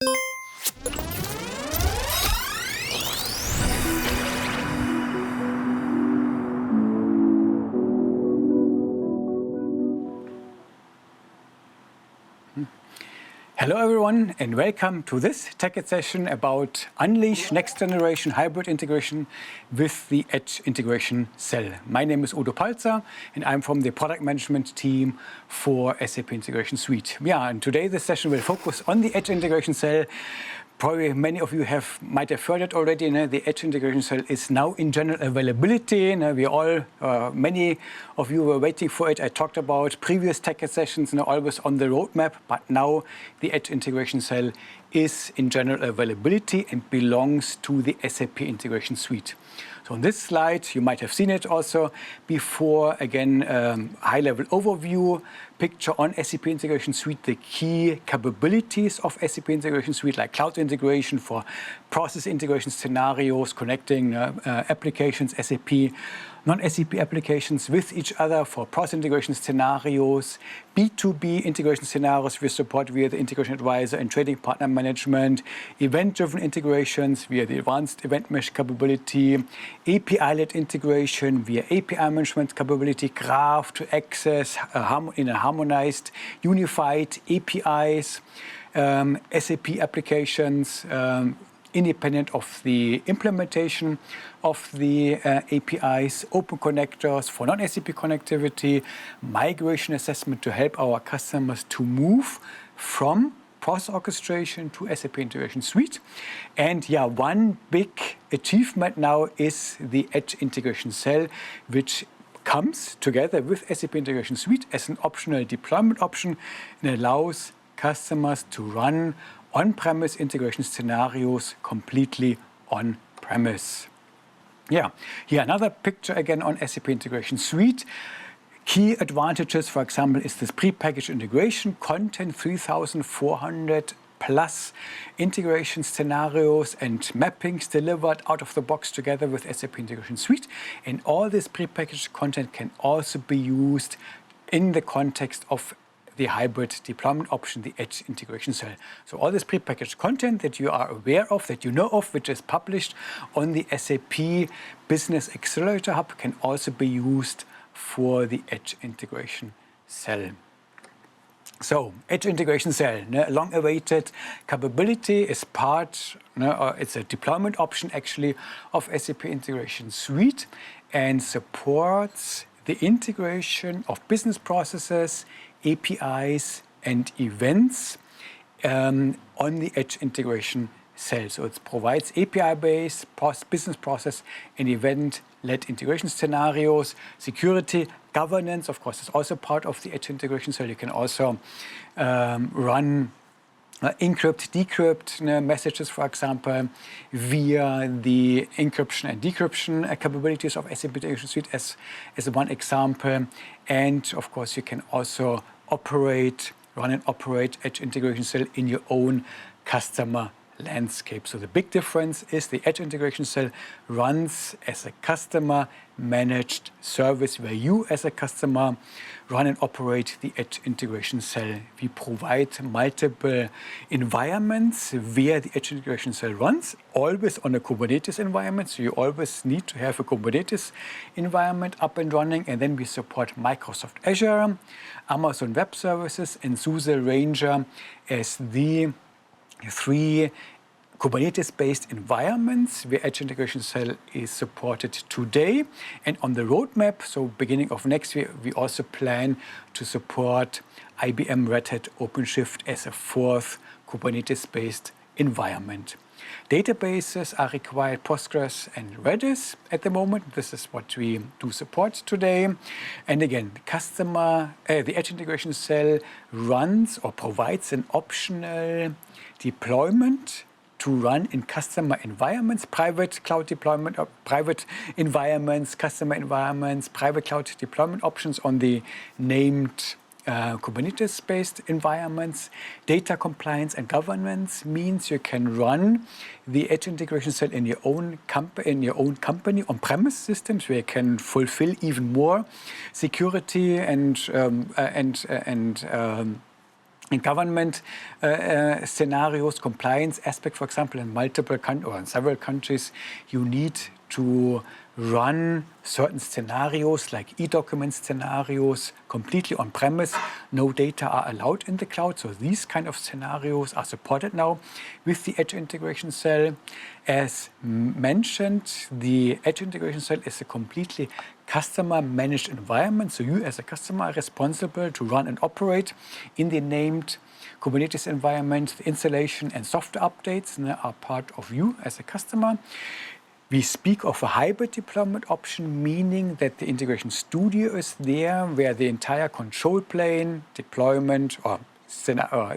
Hello everyone and welcome to this TechEd session about Unleash Next Generation Hybrid Integration with the Edge Integration Cell. My name is Udo Paltzer and I'm from the product management team for SAP Integration Suite. And today this session will focus on the Edge Integration Cell. Probably many of you might have heard it already. The Edge Integration Cell is now in general availability. Many of you were waiting for it. I talked about previous TechEd sessions, always on the roadmap, but now the Edge Integration Cell is in general availability and belongs to the SAP Integration Suite. So on this slide, you might have seen it also before. Again, high-level overview picture on SAP Integration Suite, the key capabilities of SAP Integration Suite, like cloud integration for process integration scenarios, connecting applications, SAP, non-SAP applications with each other for process integration scenarios, B2B integration scenarios we support via the Integration Advisor and Trading Partner Management, event-driven integrations via the Advanced Event Mesh capability, API-led integration via API management capability, graph to access in a harmonized, unified APIs, SAP applications, independent of the implementation of the APIs, open connectors for non-SAP connectivity, migration assessment to help our customers to move from process orchestration to SAP Integration Suite. And one big achievement now is the Edge Integration Cell, which comes together with SAP Integration Suite as an optional deployment option and allows customers to run on-premise integration scenarios completely on-premise. Here another picture again on SAP Integration Suite. Key advantages, for example, is this prepackaged integration content, 3,400 plus integration scenarios and mappings delivered out of the box together with SAP Integration Suite. And all this prepackaged content can also be used in the context of the hybrid deployment option, the Edge Integration Cell. So all this prepackaged content that you are aware of, that you know of, which is published on the SAP Business Accelerator Hub, can also be used for the Edge Integration Cell. So, Edge Integration Cell, long-awaited capability, is it's a deployment option actually of SAP Integration Suite and supports the integration of business processes, APIs and events on the Edge Integration Cell. So it provides API-based business process and event-led integration scenarios. Security, governance, of course, is also part of the Edge Integration Cell. You can also run encrypt, decrypt messages, for example, via the encryption and decryption capabilities of SAP Integration Suite as one example. And of course, you can also run and operate Edge Integration Cell in your own customer landscape. So the big difference is the Edge Integration Cell runs as a customer-managed service where you as a customer run and operate the Edge Integration Cell. We provide multiple environments where the Edge Integration Cell runs, always on a Kubernetes environment. So you always need to have a Kubernetes environment up and running. And then we support Microsoft Azure, Amazon Web Services, and SUSE Ranger as the three Kubernetes-based environments where Edge Integration Cell is supported today. And on the roadmap, so beginning of next year, we also plan to support IBM Red Hat OpenShift as a fourth Kubernetes-based environment. Databases are required Postgres and Redis at the moment. This is what we do support today. And again, the Edge Integration Cell runs or provides an optional deployment to run in customer environments, private cloud deployment, private environments, customer environments, private cloud deployment options on the named Kubernetes-based environments. Data compliance and governance means you can run the Edge Integration Cell in your own company on-premise systems, where you can fulfill even more security and In government scenarios, compliance aspect, for example, in multiple or in several countries, you need to run certain scenarios like e-document scenarios completely on-premise. No data are allowed in the cloud. So these kind of scenarios are supported now with the Edge Integration Cell. As mentioned, the Edge Integration Cell is a completely customer-managed environment. So you as a customer are responsible to run and operate in the named Kubernetes environment. The installation and software updates are part of you as a customer. We speak of a hybrid deployment option, meaning that the integration studio is there, where the entire control plane, deployment, or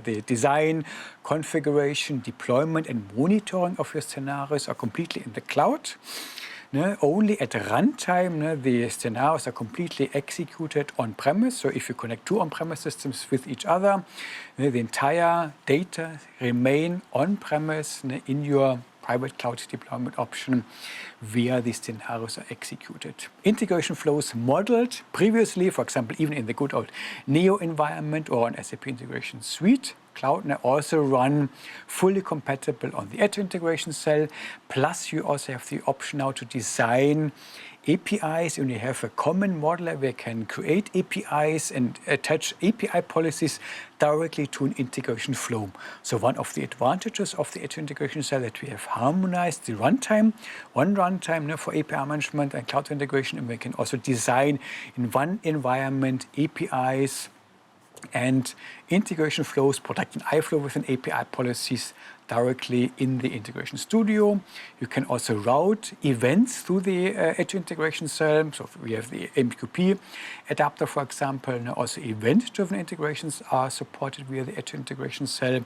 the design, configuration, deployment, and monitoring of your scenarios are completely in the cloud. Only at runtime, the scenarios are completely executed on-premise. So if you connect two on-premise systems with each other, the entire data remain on-premise in your private cloud deployment option where the scenarios are executed. Integration flows modeled previously, for example, even in the good old Neo environment or on SAP Integration Suite. Cloud also run fully compatible on the Edge Integration Cell. Plus, you also have the option now to design APIs, and you have a common modeler where you can create APIs and attach API policies directly to an integration flow. So one of the advantages of the Edge Integration Cell that we have harmonized the runtime, one runtime for API management and cloud integration, and we can also design in one environment APIs and integration flows, protecting iFlow within API policies directly in the Integration Studio. You can also route events through the Edge Integration Cell. So we have the MQP adapter, for example, and also event-driven integrations are supported via the Edge Integration Cell.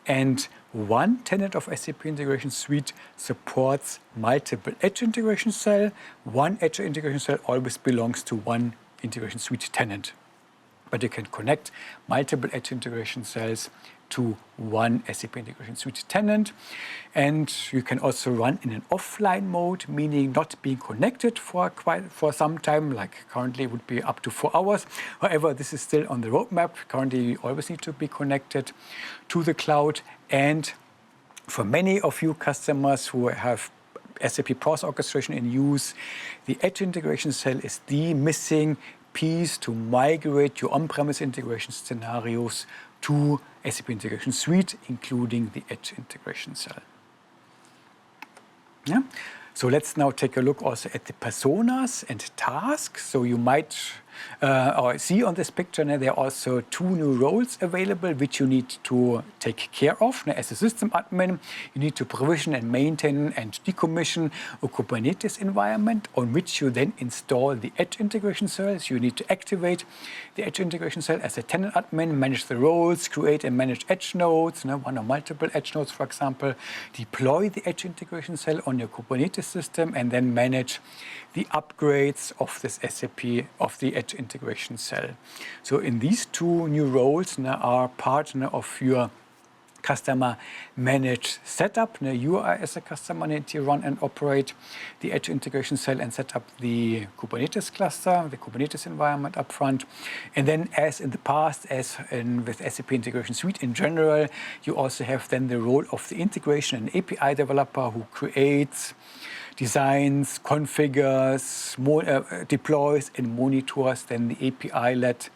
And one tenant of SAP Integration Suite supports multiple Edge Integration Cell. One Edge Integration Cell always belongs to one Integration Suite tenant. But you can connect multiple Edge Integration Cells to one SAP Integration Suite tenant. And you can also run in an offline mode, meaning not being connected for some time, like currently would be up to 4 hours. However, this is still on the roadmap. Currently, you always need to be connected to the cloud. And for many of you customers who have SAP Process Orchestration in use, the Edge Integration Cell is the missing piece to migrate your on-premise integration scenarios to SAP Integration Suite, including the Edge Integration Cell. Yeah? So let's now take a look also at the personas and tasks. So you might see on this picture there are also 2 new roles available which you need to take care of. As a system admin, you need to provision and maintain and decommission a Kubernetes environment on which you then install the Edge Integration Cell. So you need to activate the Edge Integration Cell as a tenant admin, manage the roles, create and manage Edge nodes, one or multiple Edge nodes, for example, deploy the Edge Integration Cell on your Kubernetes system, and then manage the upgrades of this SAP, of the Edge Integration Cell. So in these 2 new roles are part of your customer managed setup. You are as a customer need to run and operate the Edge Integration Cell and set up the Kubernetes cluster, the Kubernetes environment up front. And then as in the past, with SAP Integration Suite in general, you also have then the role of the integration and API developer who creates, designs, configures, deploys and monitors then the API-led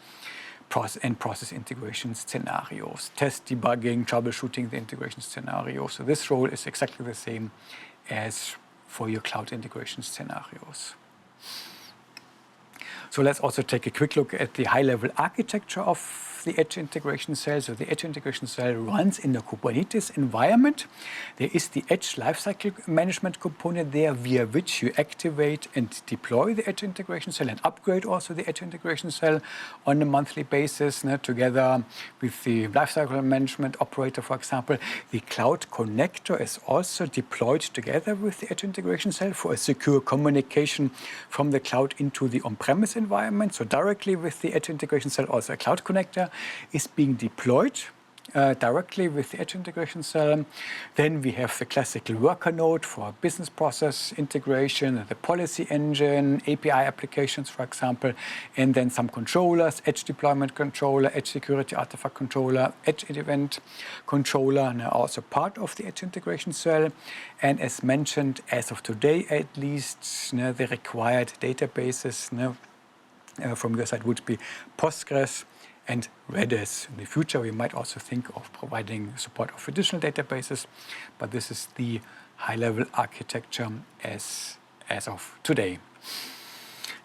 process integration scenarios, test, debugging, troubleshooting the integration scenarios. So this role is exactly the same as for your cloud integration scenarios. So let's also take a quick look at the high-level architecture of the Edge Integration Cell. So the Edge Integration Cell runs in the Kubernetes environment. There is the Edge Lifecycle Management component there via which you activate and deploy the Edge Integration Cell and upgrade also the Edge Integration Cell on a monthly basis together with the Lifecycle Management operator, for example. The Cloud Connector is also deployed together with the Edge Integration Cell for a secure communication from the cloud into the on-premise environment. So directly with the Edge Integration Cell, also a Cloud Connector is being deployed directly with the Edge integration cell. Then we have the classical worker node for business process integration, the policy engine, API applications, for example, and then some controllers, Edge deployment controller, Edge security artifact controller, Edge event controller, and are also part of the Edge integration cell. And as mentioned, as of today at least, the required databases from your side would be Postgres and Redis. In the future, we might also think of providing support of additional databases, but this is the high-level architecture as of today.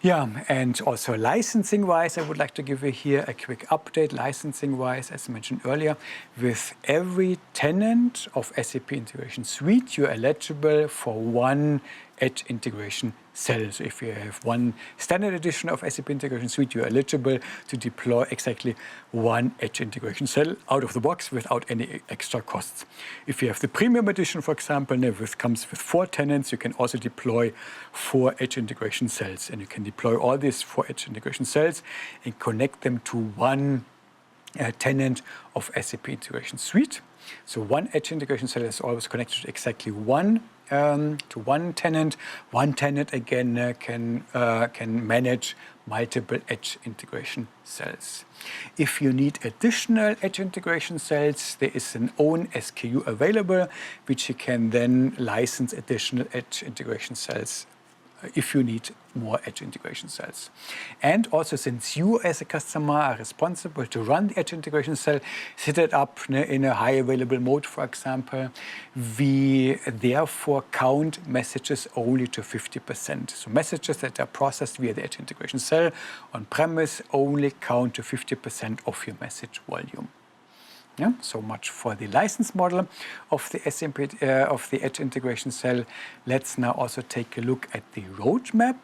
Yeah, and also licensing-wise, I would like to give you here a quick update. Licensing-wise, as mentioned earlier, with every tenant of SAP Integration Suite, you're eligible for one Edge integration cell. So if you have one standard edition of SAP Integration Suite, you're eligible to deploy exactly one Edge integration cell out of the box without any extra costs. If you have the premium edition, for example, which comes with 4 tenants, you can also deploy 4 Edge integration cells. And you can deploy all these 4 Edge integration cells and connect them to one tenant of SAP Integration Suite. So one Edge integration cell is always connected to exactly one tenant. One tenant again can manage multiple Edge integration cells. If you need additional Edge integration cells, there is an own SKU available, which you can then license additional Edge integration cells if you need more Edge integration cells. And also, since you as a customer are responsible to run the Edge integration cell, set it up in a high available mode, for example, we therefore count messages only to 50%. So messages that are processed via the Edge integration cell on premise only count to 50% of your message volume. Yeah, so much for the license model of the of the Edge integration cell. Let's now also take a look at the roadmap.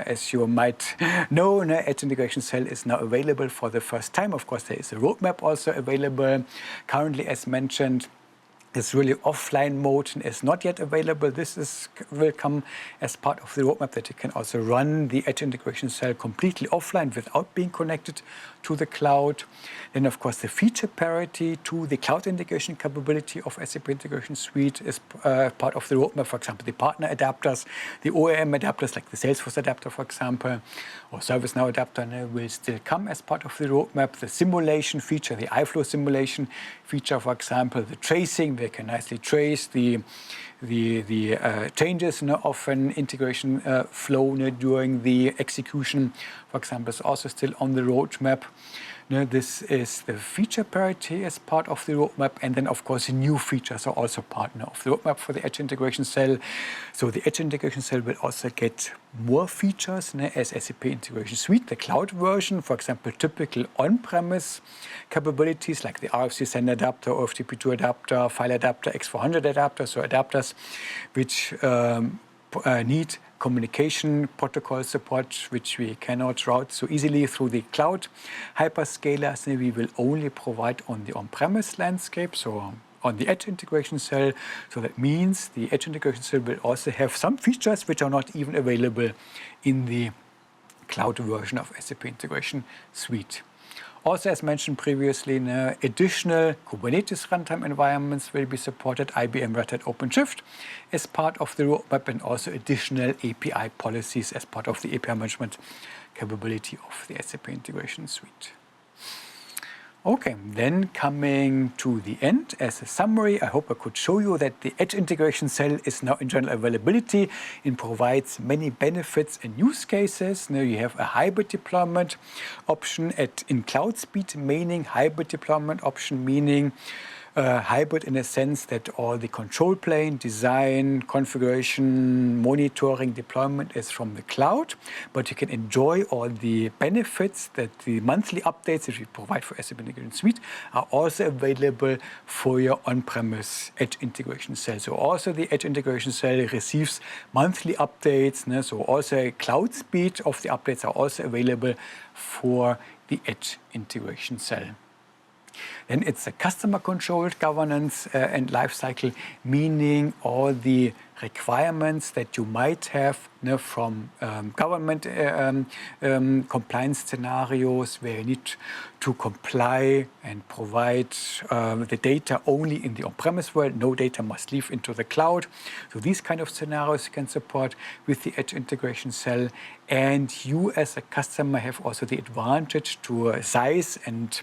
As you might know, Edge integration cell is now available for the first time. Of course, there is a roadmap also available. Currently, as mentioned, it's really offline mode and is not yet available. This will come as part of the roadmap, that you can also run the Edge integration cell completely offline without being connected to the cloud. Then, of course, the feature parity to the cloud integration capability of SAP Integration Suite is part of the roadmap. For example, the partner adapters, the OEM adapters like the Salesforce adapter, for example, or ServiceNow adapter will still come as part of the roadmap. The simulation feature, the iFlow simulation feature, for example, the tracing, they can nicely trace the changes of an integration flow during the execution, for example, is also still on the roadmap. This is the feature parity as part of the roadmap, and then of course new features are also part of the roadmap for the Edge integration cell. So the Edge integration cell will also get more features as SAP Integration Suite, the cloud version, for example, typical on-premise capabilities like the RFC send adapter, OFTP2 adapter, file adapter, X400 adapter, so adapters which need communication protocol support, which we cannot route so easily through the cloud hyperscalers. We will only provide on the on-premise landscape, so on the Edge integration cell. So that means the Edge integration cell will also have some features which are not even available in the cloud version of SAP Integration Suite. Also, as mentioned previously, additional Kubernetes runtime environments will be supported, IBM Red Hat OpenShift as part of the roadmap, and also additional API policies as part of the API management capability of the SAP Integration Suite. Okay, then coming to the end, as a summary, I hope I could show you that the Edge integration cell is now in general availability and provides many benefits and use cases. Now you have a hybrid deployment option in cloud speed, meaning hybrid deployment option, meaning hybrid in a sense that all the control plane, design, configuration, monitoring, deployment is from the cloud, but you can enjoy all the benefits that the monthly updates that we provide for SAP Integration Suite are also available for your on-premise Edge integration cell. So also the Edge integration cell receives monthly updates, so also a cloud speed of the updates are also available for the Edge integration cell. Then it's a customer-controlled governance and lifecycle, meaning all the requirements that you might have from government compliance scenarios where you need to comply and provide the data only in the on-premise world. No data must leave into the cloud. So these kind of scenarios you can support with the Edge integration cell. And you as a customer have also the advantage to size and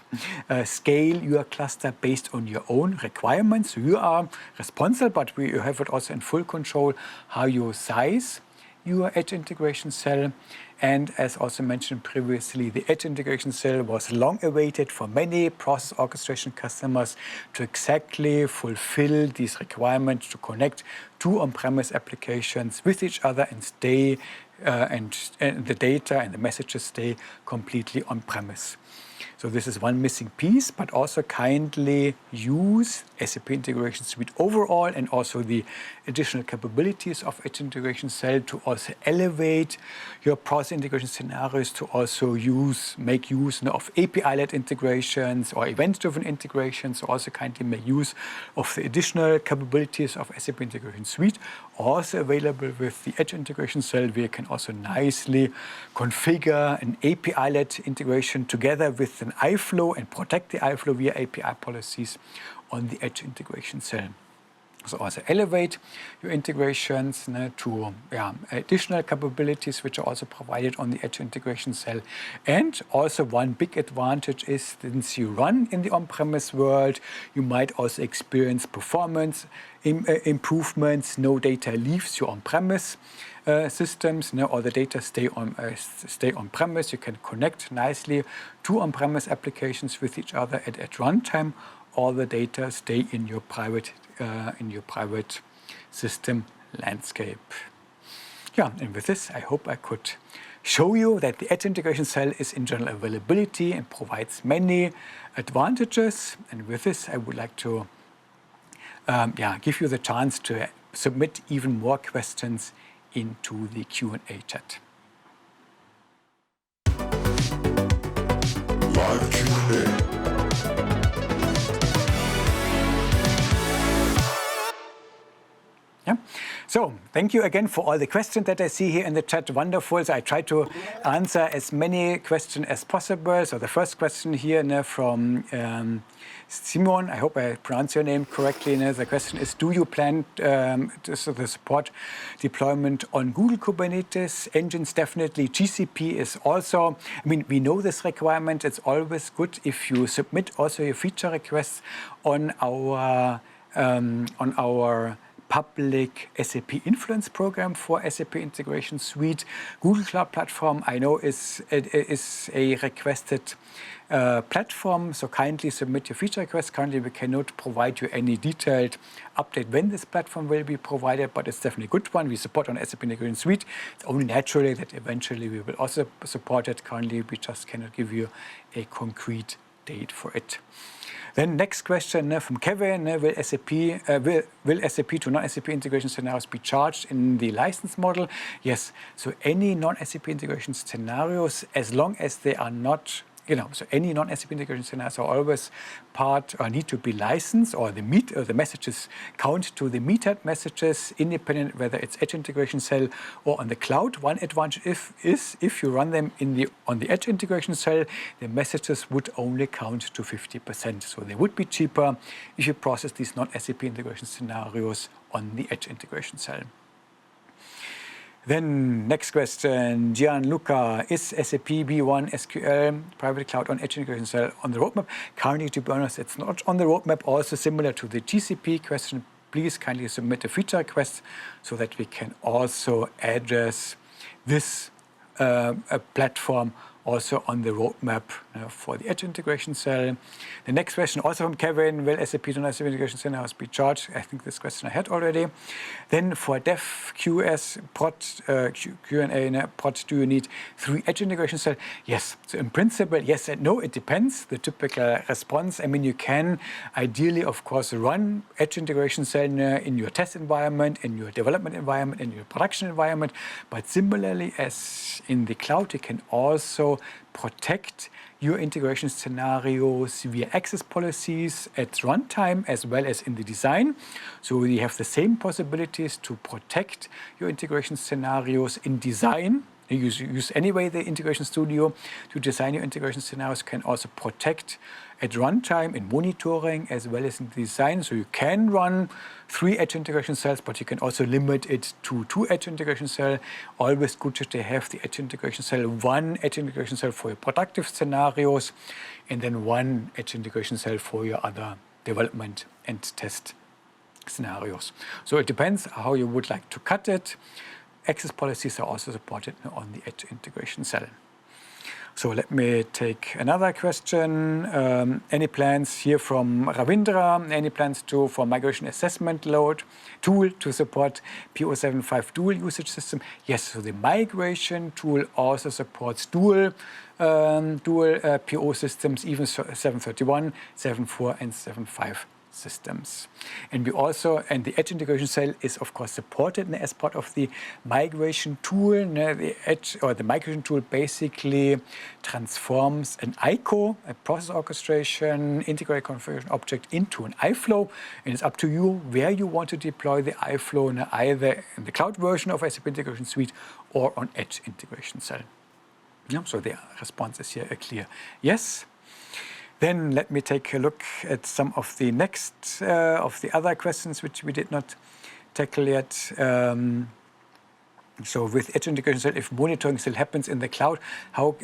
scale your cluster based on your own requirements. So you are responsible, but you have it also in full control how you size your Edge integration cell. And as also mentioned previously, the Edge integration cell was long awaited for many process orchestration customers to exactly fulfill these requirements to connect two on-premise applications with each other and stay and the data and the messages stay completely on-premise. So this is one missing piece, but also kindly use SAP Integration Suite overall and also the additional capabilities of Edge Integration Cell to also elevate your process integration scenarios, to also make use of API-led integrations or event-driven integrations, also kindly make use of the additional capabilities of SAP Integration Suite, also available with the Edge Integration Cell, where you can also nicely configure an API-led integration together with an iFlow and protect the iFlow via API policies on the Edge integration cell. So also elevate your integrations to additional capabilities which are also provided on the Edge integration cell. And also one big advantage is, since you run in the on-premise world, you might also experience performance improvements. No data leaves your on-premise systems, or the data stay on-premise. You can connect nicely to on-premise applications with each other at runtime. All the data stay in your private system landscape. Yeah, and with this, I hope I could show you that the Edge integration cell is in general availability and provides many advantages. And with this, I would like to give you the chance to submit even more questions into the Q&A chat. Live Q&A. Yeah. So thank you again for all the questions that I see here in the chat. Wonderful. So I try to answer as many questions as possible. So the first question here from Simon, I hope I pronounce your name correctly. The question is, do you plan to support deployment on Google Kubernetes engines? Definitely. GCP is also, we know this requirement. It's always good if you submit also your feature requests on our public SAP Influence program for SAP Integration Suite. Google Cloud Platform, I know, is a requested platform, so kindly submit your feature requests. Currently, we cannot provide you any detailed update when this platform will be provided, but it's definitely a good one. We support on SAP Integration Suite. It's only naturally that eventually we will also support it. Currently, we just cannot give you a concrete date for it. Then next question from Kevin, will SAP to non-SAP integration scenarios be charged in the license model? Yes, so any non-SAP integration scenarios, as long as they are not, so any non-SAP integration scenarios are always need to be licensed, or the messages count to the metered messages, independent whether it's Edge integration cell or on the cloud. One advantage is if you run them on the Edge integration cell, the messages would only count to 50%. So they would be cheaper if you process these non-SAP integration scenarios on the Edge integration cell. Then next question, Gianluca, is SAP B1 SQL private cloud on Edge integration cell on the roadmap? Currently, to be honest, it's not on the roadmap. Also similar to the GCP question, please kindly submit a feature request so that we can also address this platform also on the roadmap for the Edge integration cell. The next question, also from Kevin, will SAP to non-SAP integration scenarios be charged? I think this question I had already. Then for Dev QS prod Q&A prod, do you need 3 Edge integration cell? Yes. So in principle, yes and no. It depends. The typical response. You can ideally, of course, run Edge integration cell in your test environment, in your development environment, in your production environment. But similarly as in the cloud, you can also also protect your integration scenarios via access policies at runtime as well as in the design. So you have the same possibilities to protect your integration scenarios in design. You use anyway the Integration Studio to design your integration scenarios. You can also protect at runtime in monitoring as well as in design. So you can run 3 edge integration cells, but you can also limit it to 2 edge integration cells. Always good to have the edge integration cell, 1 edge integration cell for your productive scenarios, and then 1 edge integration cell for your other development and test scenarios. So it depends how you would like to cut it. Access policies are also supported on the edge integration cell. So let me take another question. Any plans here from Ravindra? Any plans for migration assessment load tool to support P075 dual usage system? Yes, so the migration tool also supports dual PO systems, even 731, 7.4 and 7.5 systems. And the edge integration cell is of course supported as part of the migration tool. The edge or the migration tool basically transforms an ICO, a process orchestration integrated configuration object, into an iFlow, and it's up to you where you want to deploy the iFlow, either in the cloud version of SAP Integration Suite or on edge integration cell. Yeah, so the response is here a clear yes. Then let me take a look at some of the next of the other questions which we did not tackle yet. So with edge integration cell, if monitoring still happens in the cloud, how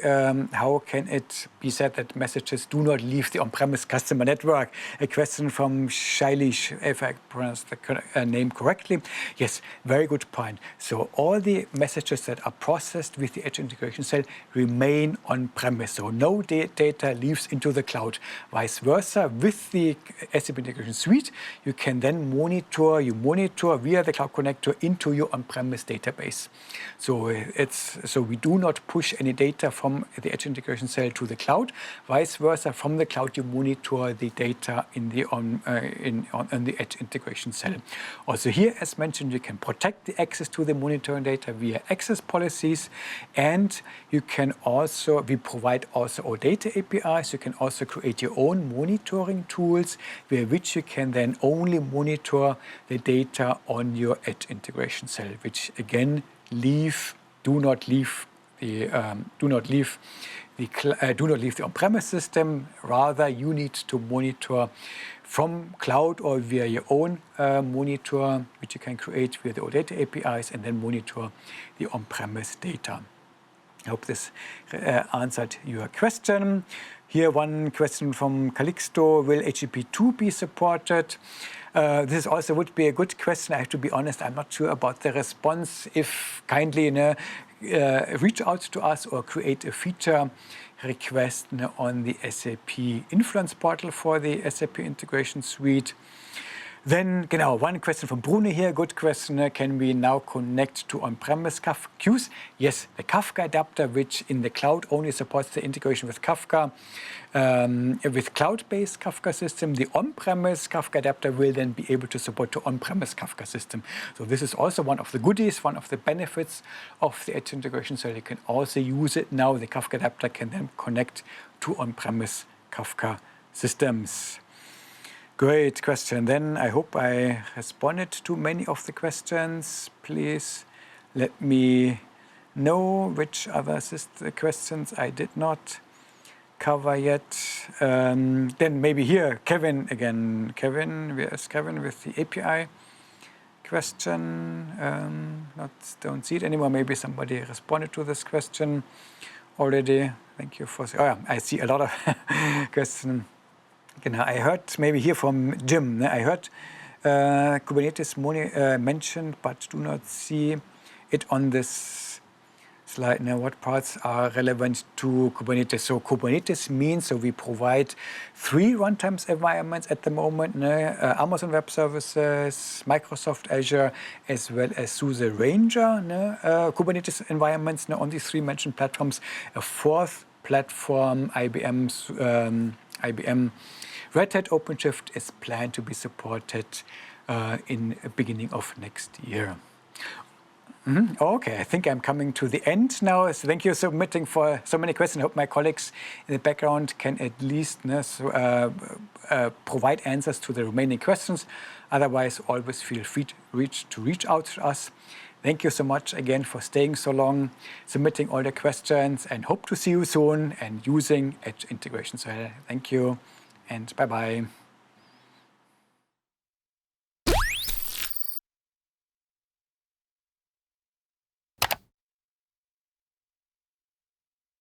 can it be said that messages do not leave the on-premise customer network? A question from Shailish, if I pronounce the name correctly. Yes, very good point. So all the messages that are processed with the edge integration cell remain on-premise. So no data leaves into the cloud. Vice versa, with the SAP Integration Suite, you can then monitor via the cloud connector into your on-premise database. So we do not push any data from the edge integration cell to the cloud. Vice versa, from the cloud you monitor the data on the edge integration cell. Also here, as mentioned, you can protect the access to the monitoring data via access policies, and we provide also OData APIs. You can also create your own monitoring tools, via which you can then only monitor the data on your edge integration cell, which again do not leave the on-premise system. Rather, you need to monitor from cloud or via your own monitor, which you can create via the OData APIs, and then monitor the on-premise data. I hope this answered your question. Here, one question from Calixto: will HTTP2 be supported? This also would be a good question. I have to be honest, I'm not sure about the response. If kindly reach out to us or create a feature request on the SAP Influence portal for the SAP Integration Suite. Then, one question from Bruno here, good question. Can we now connect to on-premise Kafka queues? Yes, the Kafka adapter, which in the cloud only supports the integration with Kafka, with cloud-based Kafka system. The on-premise Kafka adapter will then be able to support the on-premise Kafka system. So this is also one of the goodies, one of the benefits of the edge integration. So you can also use it now. The Kafka adapter can then connect to on-premise Kafka systems. Great question. Then I hope I responded to many of the questions. Please let me know which other questions I did not cover yet. Then maybe here, Kevin again. Kevin, where's Kevin with the API question? Don't see it anymore. Maybe somebody responded to this question already. Thank you for. Oh yeah, I see a lot of questions. I heard maybe here from Jim. I heard Kubernetes mentioned, but do not see it on this slide. Now, what parts are relevant to Kubernetes? So Kubernetes means, so we provide 3 runtimes environments at the moment, Amazon Web Services, Microsoft Azure, as well as SUSE Ranger, Kubernetes environments on these 3 mentioned platforms. A 4th platform, IBM Red Hat OpenShift, is planned to be supported in the beginning of next year. Okay, I think I'm coming to the end now. So thank you for submitting for so many questions. I hope my colleagues in the background can at least provide answers to the remaining questions. Otherwise, always feel free to reach out to us. Thank you so much again for staying so long, submitting all the questions, and hope to see you soon and using Edge integrations. So thank you and bye-bye.